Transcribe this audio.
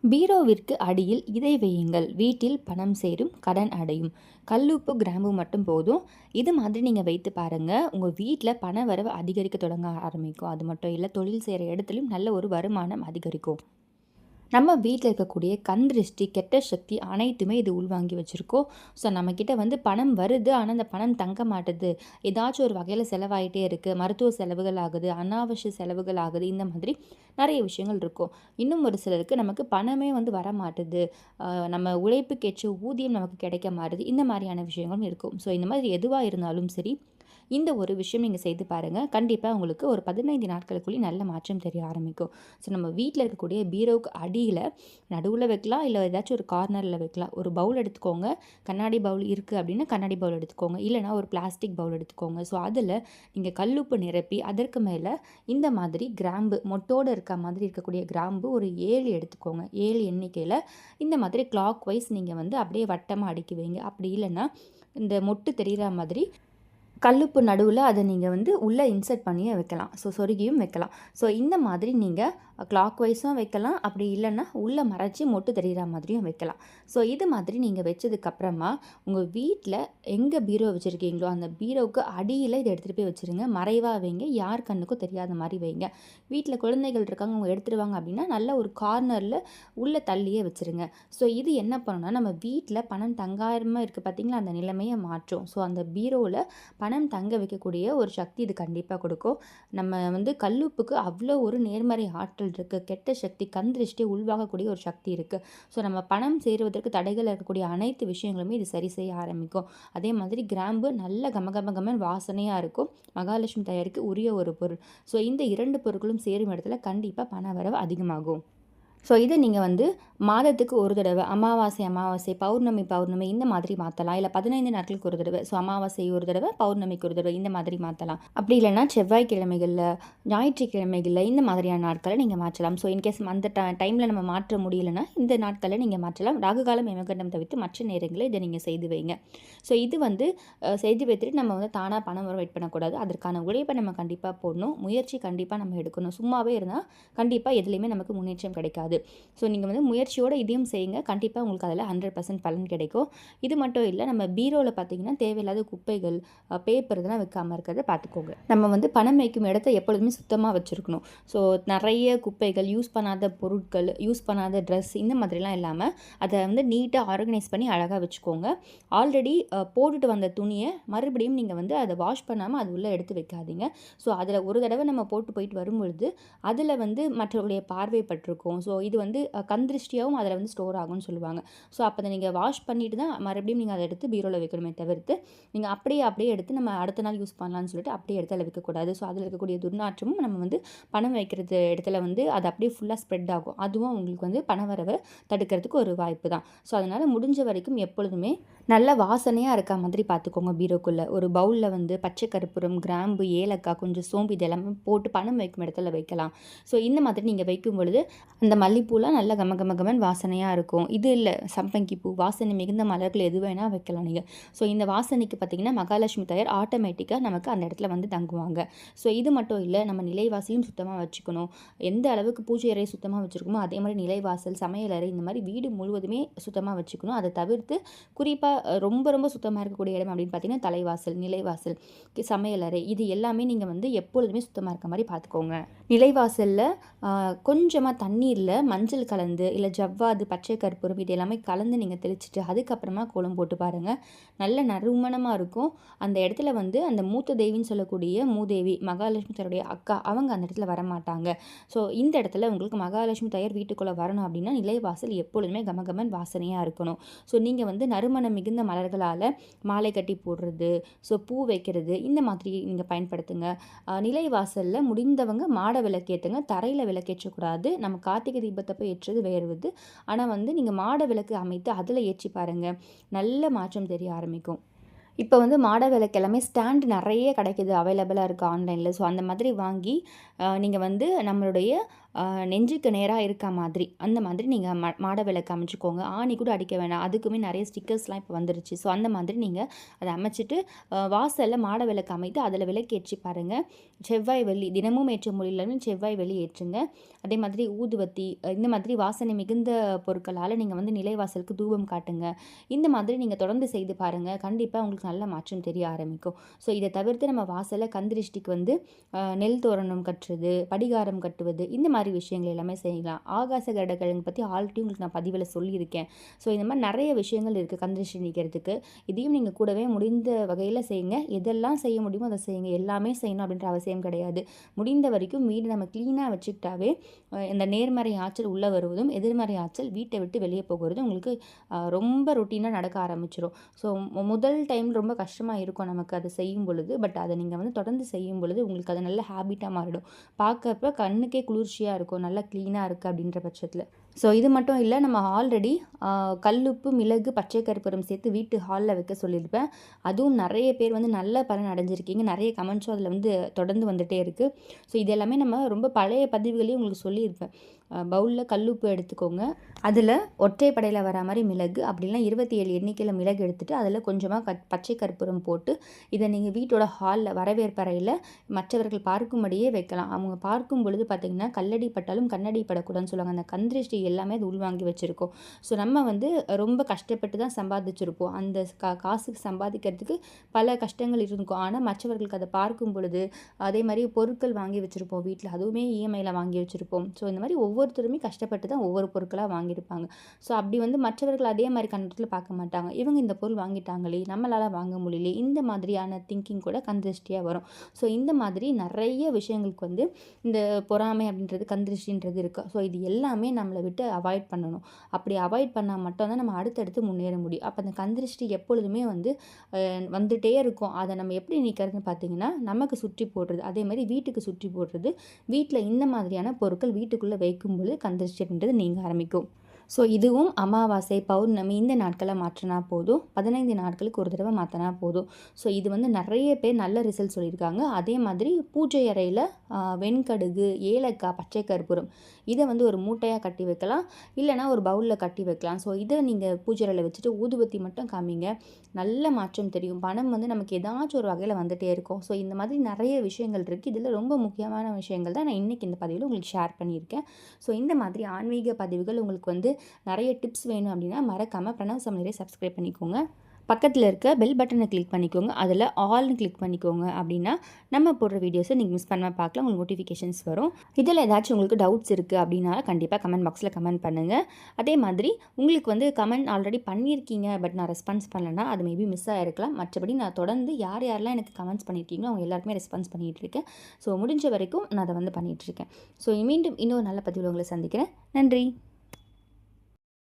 பீரோவிற்கு அடியில் இதை வையுங்கள், வீட்டில் பணம் சேரும், கடன் அடையும். கல்லுப்பு, கிராம்பு மட்டும் போதும். இது மாதிரி நீங்கள் வைத்து பாருங்கள். உங்கள் வீட்டில் பண வரவு அதிகரிக்க தொடங்க ஆரம்பிக்கும். அது மட்டும் இல்லை, தொழில் செய்கிற இடத்துலையும் நல்ல ஒரு வருமானம் அதிகரிக்கும். நம்ம வீட்டில் இருக்கக்கூடிய கண் திருஷ்டி, கெட்ட சக்தி அனைத்துமே இது உள்வாங்கி வச்சுருக்கோம். ஸோ நம்மக்கிட்ட பணம் வருது, ஆனால் அந்த பணம் தங்க மாட்டுது. ஏதாச்சும் ஒரு வகையில் செலவாயிட்டே இருக்குது. மருத்துவ செலவுகள் ஆகுது, அனாவசிய செலவுகள் ஆகுது. இந்த மாதிரி நிறைய விஷயங்கள் இருக்கும். இன்னும் ஒரு சிலருக்கு நமக்கு பணமே வர மாட்டுது. நம்ம உழைப்புக்கேற்ற ஊதியம் நமக்கு கிடைக்க மாட்டுது. இந்த மாதிரியான விஷயங்களும் இருக்கும். ஸோ இந்த மாதிரி எதுவாக இருந்தாலும் சரி, இந்த ஒரு விஷயம் நீங்கள் செய்து பாருங்கள். கண்டிப்பாக உங்களுக்கு ஒரு 15 நாட்களுக்குள்ளே நல்ல மாற்றம் தெரிய ஆரம்பிக்கும். ஸோ நம்ம வீட்டில் இருக்கக்கூடிய பீரோவுக்கு அடியில் நடுவில் வைக்கலாம், இல்லை ஏதாச்சும் ஒரு கார்னரில் வைக்கலாம். ஒரு பவுல் எடுத்துக்கோங்க. கண்ணாடி பவுல் இருக்குது அப்படின்னா கண்ணாடி பவுல் எடுத்துக்கோங்க, இல்லைனா ஒரு பிளாஸ்டிக் பவுல் எடுத்துக்கோங்க. ஸோ அதில் நீங்கள் கல்லுப்பு நிரப்பி அதற்கு மேலே இந்த மாதிரி கிராம்பு மொட்டோடு இருக்க மாதிரி இருக்கக்கூடிய கிராம்பு ஒரு 7 எடுத்துக்கோங்க. 7 எண்ணிக்கையில் இந்த மாதிரி கிளாக் வைஸ் நீங்கள் அப்படியே வட்டமாக அடுக்கி வைங்க. அப்படி இல்லைன்னா இந்த மொட்டு தெரிகிற மாதிரி கல்லுப்பு நடுவில் அதை நீங்கள் உள்ளே இன்சர்ட் பண்ணியே வைக்கலாம். ஸோ சொருகியும் வைக்கலாம். ஸோ இந்த மாதிரி நீங்கள் கிளாக் வைஸும் வைக்கலாம், அப்படி இல்லைன்னா உள்ளே மறைச்சி மொட்டு தெரிகிற மாதிரியும் வைக்கலாம். ஸோ இது மாதிரி நீங்கள் வச்சதுக்கப்புறமா உங்கள் வீட்டில் எங்கே பீரோ வச்சுருக்கீங்களோ அந்த பீரோவுக்கு அடியில் இதை எடுத்துகிட்டு போய் வச்சுருங்க. மறைவாக வைங்க, யார் கண்ணுக்கும் தெரியாத மாதிரி வைங்க. வீட்டில் குழந்தைகள் இருக்காங்க, அவங்க எடுத்துருவாங்க அப்படின்னா நல்ல ஒரு கார்னரில் உள்ளே தள்ளியே வச்சுருங்க. ஸோ இது என்ன பண்ணணும்னா, நம்ம வீட்டில் பணம் தங்காயிரமாக இருக்குது பார்த்தீங்களா, அந்த நிலைமையை மாற்றும். ஸோ அந்த பீரோவில் பணம் தங்க வைக்கக்கூடிய ஒரு சக்தி இது கண்டிப்பாக கொடுக்கும். நம்ம கல்லுப்புக்கு அவ்வளோ ஒரு நேர்மறை ஆற்றல் இருக்குது. கெட்ட சக்தி, கண் திருஷ்டியை உள்வாங்கக்கூடிய ஒரு சக்தி இருக்குது. ஸோ நம்ம பணம் சேருவதற்கு தடைகள் இருக்கக்கூடிய அனைத்து விஷயங்களுமே இது சரி செய்ய ஆரம்பிக்கும். அதே மாதிரி கிராம்பு நல்ல கமகமகமன் வாசனையாக இருக்கும். மகாலட்சுமி தயாரிக்கு உரிய ஒரு பொருள். ஸோ இந்த 2 பொருட்களும் சேரும் இடத்துல கண்டிப்பாக பண வரவு அதிகமாகும். ஸோ இதை நீங்கள் மாதத்துக்கு ஒரு தடவை அமாவாசை, பௌர்ணமி இந்த மாதிரி மாற்றலாம். இல்லை 15 நாட்களுக்கு ஒரு தடவை. ஸோ அமாவாசை ஒரு தடவை, பௌர்ணமிக்கு ஒரு தடவை இந்த மாதிரி மாற்றலாம். அப்படி இல்லைன்னா செவ்வாய்க்கிழமைகளில், ஞாயிற்றுக்கிழமைகளில் இந்த மாதிரியான நாட்களை நீங்கள் மாற்றலாம். ஸோ இன்கேஸ் அந்த டைமில் நம்ம மாற்ற முடியலைன்னா இந்த நாட்களை நீங்கள் மாற்றலாம். ராகுகாலம், யமகண்டம் தவிர்த்து மற்ற நேரங்களில் இதை நீங்கள் செய்து வைங்க. ஸோ இது செய்து வைத்துட்டு நம்ம தானாக பணம் வர வெயிட் பண்ணக்கூடாது. அதற்கான உழைப்பை நம்ம கண்டிப்பாக போடணும். முயற்சி கண்டிப்பாக நம்ம எடுக்கணும். சும்மாவே இருந்தால் கண்டிப்பாக எதுலேயுமே நமக்கு முன்னேற்றம் கிடைக்காது. ஸோ நீங்கள் முயற்சியோடு இதையும் செய்யுங்க. கண்டிப்பாக உங்களுக்கு அதில் 100% பலன் கிடைக்கும். இது மட்டும் இல்லை, நம்ம பீரோவில் பார்த்தீங்கன்னா தேவையில்லாத குப்பைகள், பேப்பர் இதெல்லாம் வைக்காமல் இருக்கிறத பார்த்துக்கோங்க. நம்ம பணம் வைக்கும் இடத்த எப்பொழுதுமே சுத்தமாக வச்சுருக்கணும். ஸோ நிறைய குப்பைகள், யூஸ் பண்ணாத பொருட்கள், யூஸ் பண்ணாத ட்ரெஸ் இந்த மாதிரிலாம் இல்லாமல் அதை நீட்டாக ஆர்கனைஸ் பண்ணி அழகாக வச்சுக்கோங்க. ஆல்ரெடி போட்டுட்டு வந்த துணியை மறுபடியும் நீங்கள் அதை வாஷ் பண்ணாமல் அது உள்ளே எடுத்து வைக்காதீங்க. ஸோ அதில் ஒரு தடவை நம்ம போயிட்டு வரும்பொழுது அதில் மற்றவர்களுடைய பார்வை பட்டிருக்கும். ஸோ இது கண் திருஷ்டியாகவும் அதில் ஸ்டோர் ஆகும்னு சொல்லுவாங்க. ஸோ அப்போ அதை நீங்கள் வாஷ் பண்ணிவிட்டு தான் மறுபடியும் நீங்கள் அதை எடுத்து பீரோவில் வைக்கணுமே தவிர்த்து நீங்கள் அப்படியே எடுத்து நம்ம அடுத்த நாள் யூஸ் பண்ணலான்னு சொல்லிட்டு அப்படியே எடுத்து அதில் வைக்கக்கூடாது. ஸோ அதில் இருக்கக்கூடிய துர்நாற்றமும் நம்ம பணம் வைக்கிறது இடத்துல அது அப்படியே ஃபுல்லாக ஸ்ப்ரெட் ஆகும். அதுவும் உங்களுக்கு பண வரவை தடுக்கிறதுக்கு ஒரு வாய்ப்பு தான். ஸோ அதனால் முடிஞ்ச வரைக்கும் எப்பொழுதுமே நல்ல வாசனையாக இருக்க மாதிரி பார்த்துக்கோங்க. பீரோக்குள்ளே ஒரு பவுலில் பச்சை கற்பூரம், கிராம்பு, ஏலக்காய், கொஞ்சம் சோம்பு இதெல்லாமே போட்டு பணம் வைக்கும் இடத்துல வைக்கலாம். ஸோ இந்த மாதிரி நீங்கள் வைக்கும் பொழுது அந்த மல்லிப்பூலாம் நல்லா கமகமகமன் வாசனையாக இருக்கும். இது இல்லை, சம்பங்கிப்பூ வாசனை மிகுந்த மலர்கள் எது வேணால் வைக்கலாம் நீங்கள். ஸோ இந்த வாசனைக்கு பார்த்திங்கன்னா மகாலட்சுமி தாயார் ஆட்டோமேட்டிக்காக நமக்கு அந்த இடத்துல தங்குவாங்க. ஸோ இது மட்டும் இல்லை, நம்ம நிலைவாசலையும் சுத்தமாக வச்சுக்கணும். எந்த அளவுக்கு பூஜை அறை சுத்தமாக வச்சுருக்கோமோ அதே மாதிரி நிலைவாசல், சமையலறை இந்த மாதிரி வீடு முழுவதுமே சுத்தமாக வச்சுக்கணும். அதை தவிர்த்து குறிப்பாக ரொம்ப ரொம்ப சுத்தமாக இருக்கக்கூடிய இடம் அப்படின்னு பார்த்திங்கன்னா தலைவாசல், நிலைவாசல், சமையலறை இது எல்லாமே நீங்கள் எப்பொழுதுமே சுத்தமாக இருக்க மாதிரி பார்த்துக்கோங்க. நிலைவாசலில் கொஞ்சமாக தண்ணீரில் மஞ்சள் கலந்து, இல்லை ஜவ்வாது, பச்சை கற்பூரம் இது எல்லாமே கலந்து நீங்கள் தெளிச்சிட்டு அதுக்கப்புறமா கோலம் போட்டு பாருங்கள். நல்ல நறுமணமாக இருக்கும். அந்த இடத்துல அந்த மூத்த தேவின்னு சொல்லக்கூடிய மூதேவி, மகாலட்சுமி தாயாருடைய அக்கா, அவங்க அந்த இடத்துல வரமாட்டாங்க. ஸோ இந்த இடத்துல உங்களுக்கு மகாலட்சுமி தாயார் வீட்டுக்குள்ளே வரணும் அப்படின்னா நிலைவாசல் எப்பொழுதுமே கமகமன் வாசனையாக இருக்கணும். ஸோ நீங்கள் நறுமணம் மிகுந்த மலர்களால் மாலை கட்டி போடுறது, ஸோ பூ வைக்கிறது இந்த மாதிரி நீங்கள் பயன்படுத்துங்க. நிலைவாசலில் முடிந்தவங்க மாட விளக்கேற்றுங்க, தரையில் விளக்கேற்றக்கூடாது. நம்ம கார்த்திகை தீபத்தை போய் ஏற்றுறது வேறுவது. ஆனால் நீங்கள் மாட விளக்கு அமைத்து அதில் ஏற்றி பாருங்கள், நல்ல மாற்றம் தெரிய ஆரம்பிக்கும். இப்போ மாட விளக்கு எல்லாமே ஸ்டாண்ட் நிறைய கிடைக்கிது, அவைலபிளாக இருக்குது ஆன்லைனில். ஸோ அந்த மாதிரி வாங்கி நீங்கள் நம்மளுடைய நெஞ்சுக்கு நேராக இருக்க மாதிரி அந்த மாதிரி நீங்கள் மாட விளக்கு அமைச்சுக்கோங்க. ஆணி கூட அடிக்க வேணாம், அதுக்குமே நிறைய ஸ்டிக்கர்ஸ்லாம் இப்போ வந்துருச்சு. ஸோ அந்த மாதிரி நீங்கள் அதை அமைச்சிட்டு வாசலில் மாட விளக்கு அமைத்து அதில் விளக்கேற்றி பாருங்கள். செவ்வாய் வெள்ளி தினமும் ஏற்ற முடியலன்னு செவ்வாய் வெள்ளி ஏற்றுங்க. அதே மாதிரி ஊதுவத்தி இந்த மாதிரி வாசனை மிகுந்த பொருட்களால் நீங்கள் வந்து நிலைவாசலுக்கு தூபம் காட்டுங்க. இந்த மாதிரி நீங்கள் தொடர்ந்து செய்து பாருங்கள். கண்டிப்பாக உங்களுக்கு நல்ல மாற்றம் தெரிய ஆரம்பிக்கும். ஸோ இதை தவிர்த்து நம்ம வாசலில் கந்திருஷ்டிக்கு வந்து நெல் தோரணம் கட்டுறது, படிகாரம் கட்டுவது, இந்த மாதிரி விஷயங்கள் எல்லாமே செய்யலாம். ஆகாச கருடக்கிழங்கு பற்றி ஆல்ரெடி உங்களுக்கு நான் பதிவில் சொல்லியிருக்கேன். ஸோ இந்த மாதிரி நிறைய விஷயங்கள் இருக்குது கந்திருஷ்டி நீக்கிறதுக்கு. இதையும் நீங்கள் கூடவே முடிந்த வகையில் செய்யுங்க. எதெல்லாம் செய்ய முடியுமோ அதை செய்யுங்க. எல்லாமே செய்யணும் அப்படின்ற அவசியம் கிடையாது. முடிந்த வரைக்கும் வீடு நம்ம க்ளீனாக வச்சுக்கிட்டாவே இந்த நேர்மறை ஆற்றல் உள்ளே வருவதும் எதிர்மறை ஆற்றல் வீட்டை விட்டு வெளியே போகிறதும் உங்களுக்கு ரொம்ப ரொட்டீனாக நடக்க ஆரம்பிச்சிடும். ஸோ முதல் டைம் ரொம்ப கஷ்டமாக இருக்கும் நமக்கு அதை செய்யும் பொழுது. பட் அதை நீங்கள் வந்து தொடர்ந்து செய்யும் பொழுது உங்களுக்கு அது நல்ல ஹேபிட்டாக மாறிடும். பார்க்கப்ப கண்ணுக்கே குளிர்ச்சியாக இருக்கும், நல்லா க்ளீனாக இருக்குது அப்படின்ற பட்சத்தில். ஸோ இது மட்டும் இல்லை, நம்ம ஆல்ரெடி கல்லுப்பு, மிளகு, பச்சை கற்பூரம் சேர்த்து வீட்டு ஹாலில் வைக்க சொல்லியிருப்பேன். அதுவும் நிறைய பேர் வந்து நல்ல பலன் அடைஞ்சிருக்கீங்க. நிறைய கமெண்ட்ஸும் அதில் வந்து தொடர்ந்து வந்துகிட்டே இருக்குது. ஸோ இது எல்லாமே நம்ம ரொம்ப பழைய பதிவுகளையும் உங்களுக்கு சொல்லியிருப்பேன். பவுலில் கல்லுப்பு எடுத்துக்கோங்க. அதில் ஒற்றைப்படையில் வர மாதிரி மிளகு, அப்படிலாம் 27 எண்ணிக்கையில் மிளகு எடுத்துகிட்டு அதில் கொஞ்சமாக பச்சை கற்பூரம் போட்டு இதை நீங்கள் வீட்டோட ஹாலில் வரவேற்பறையில் மற்றவர்கள் பார்க்கும்படியே வைக்கலாம். அவங்க பார்க்கும் பொழுது பார்த்திங்கன்னா கல்லடி பட்டாலும் கண்ணடி படக்கூடாதுன்னு சொல்லுவாங்க. அந்த கந்திருஷ்டி எல்லாமே அது உள்வாங்கி வச்சுருக்கோம். ஸோ நம்ம வந்து ரொம்ப கஷ்டப்பட்டு தான் சம்பாதிச்சிருப்போம். அந்த காசுக்கு சம்பாதிக்கிறதுக்கு பல கஷ்டங்கள் இருக்கும். ஆனால் மற்றவர்களுக்கு அதை பார்க்கும் பொழுது அதே மாதிரி பொருட்கள் வாங்கி வச்சுருப்போம் வீட்டில், அதுவுமே இஎம்ஐயில் வாங்கி வச்சுருப்போம். ஸோ இந்த மாதிரி ஒவ்வொருத்தருமே கஷ்டப்பட்டு தான் ஒவ்வொரு பொருட்களாக வாங்கியிருப்பாங்க. ஸோ அப்படி வந்து மற்றவர்கள் அதே மாதிரி கண்ணத்தில் பார்க்க மாட்டாங்க. இவங்க இந்த பொருள் வாங்கிட்டாங்களே, நம்மளால் வாங்க முடியலையே, இந்த மாதிரியான திங்கிங் கூட கந்திருஷ்டியாக வரும். ஸோ இந்த மாதிரி நிறைய விஷயங்களுக்கு வந்து இந்த பொறாமை அப்படின்றது கந்திருஷ்டின்றது இருக்குது. ஸோ இது எல்லாமே நம்மளை விட்டு அவாய்ட் பண்ணணும். அப்படி அவாய்ட் பண்ணால் மட்டும்தான் நம்ம அடுத்தடுத்து முன்னேற முடியும். அப்போ அந்த கந்திருஷ்டி எப்பொழுதுமே வந்து வந்துகிட்டே இருக்கும். அதை நம்ம எப்படி நீக்கிறதுன்னு பார்த்தீங்கன்னா, நமக்கு சுற்றி போடுறது, அதே மாதிரி வீட்டுக்கு சுற்றி போடுறது, வீட்டில் இந்த மாதிரியான பொருட்கள் வீட்டுக்குள்ளே வைக்கும்பொழுது கந்திருஷ்டி அப்படின்றது நீங்க ஆரம்பிக்கும். ஸோ இதுவும் அமாவாசை, பௌர்ணமி இந்த நாட்களை மாற்றினா போதும். 15 நாட்களுக்கு ஒரு தடவை மாற்றினா போதும். ஸோ இது வந்து நிறைய பேர் நல்ல ரிசல்ட் சொல்லியிருக்காங்க. அதே மாதிரி பூஜை அறையில் வெண்கடுகு, ஏலக்காய், பச்சை கற்பூரம் இதை வந்து ஒரு மூட்டையாக கட்டி வைக்கலாம், இல்லைனா ஒரு பவுலில் கட்டி வைக்கலாம். ஸோ இதை நீங்கள் பூஜை அறையில் வச்சுட்டு ஊதுபத்தி மட்டும் காமிங்க, நல்ல மாற்றம் தெரியும். பணம் வந்து நமக்கு ஏதாச்சும் ஒரு வகையில் வந்துகிட்டே இருக்கும். ஸோ இந்த மாதிரி நிறைய விஷயங்கள் இருக்குது. இதில் ரொம்ப முக்கியமான விஷயங்கள் தான் நான் இன்றைக்கி இந்த பதிவில் உங்களுக்கு ஷேர் பண்ணியிருக்கேன். ஸோ இந்த மாதிரி ஆன்மீக பதிவுகள் உங்களுக்கு வந்து நிறைய டிப்ஸ் வேணும் அப்படின்னா மறக்காமல் பிரணவ் சமையலை சப்ஸ்கிரைப் பண்ணிக்கோங்க. பக்கத்தில் இருக்க பெல் பட்டனை கிளிக் பண்ணிக்கோங்க. அதில் ஆல்னு கிளிக் பண்ணிக்கோங்க. அப்படின்னா நம்ம போடுற வீடியோஸை நீங்கள் மிஸ் பண்ணாமல் பார்க்கலாம், உங்களுக்கு நோட்டிஃபிகேஷன்ஸ் வரும். இதில் ஏதாச்சும் உங்களுக்கு டவுட்ஸ் இருக்குது அப்படின்னா கண்டிப்பாக கமெண்ட் பாக்ஸில் கமெண்ட் பண்ணுங்கள். அதே மாதிரி உங்களுக்கு வந்து கமெண்ட் ஆல்ரெடி பண்ணியிருக்கீங்க, பட் நான் ரெஸ்பான்ஸ் பண்ணலைன்னா அது மேபி மிஸ் ஆகிருக்கலாம். மற்றபடி நான் தொடர்ந்து யாரெல்லாம் எனக்கு கமெண்ட்ஸ் பண்ணியிருக்கீங்களோ அவங்க எல்லாருக்குமே ரெஸ்பான்ஸ் பண்ணிகிட்ருக்கேன். ஸோ முடிஞ்ச வரைக்கும் நான் அதை வந்து பண்ணிகிட்ருக்கேன். ஸோ மீண்டும் இன்னொரு நல்ல பதிவில் உங்களை சந்திக்கிறேன். நன்றி.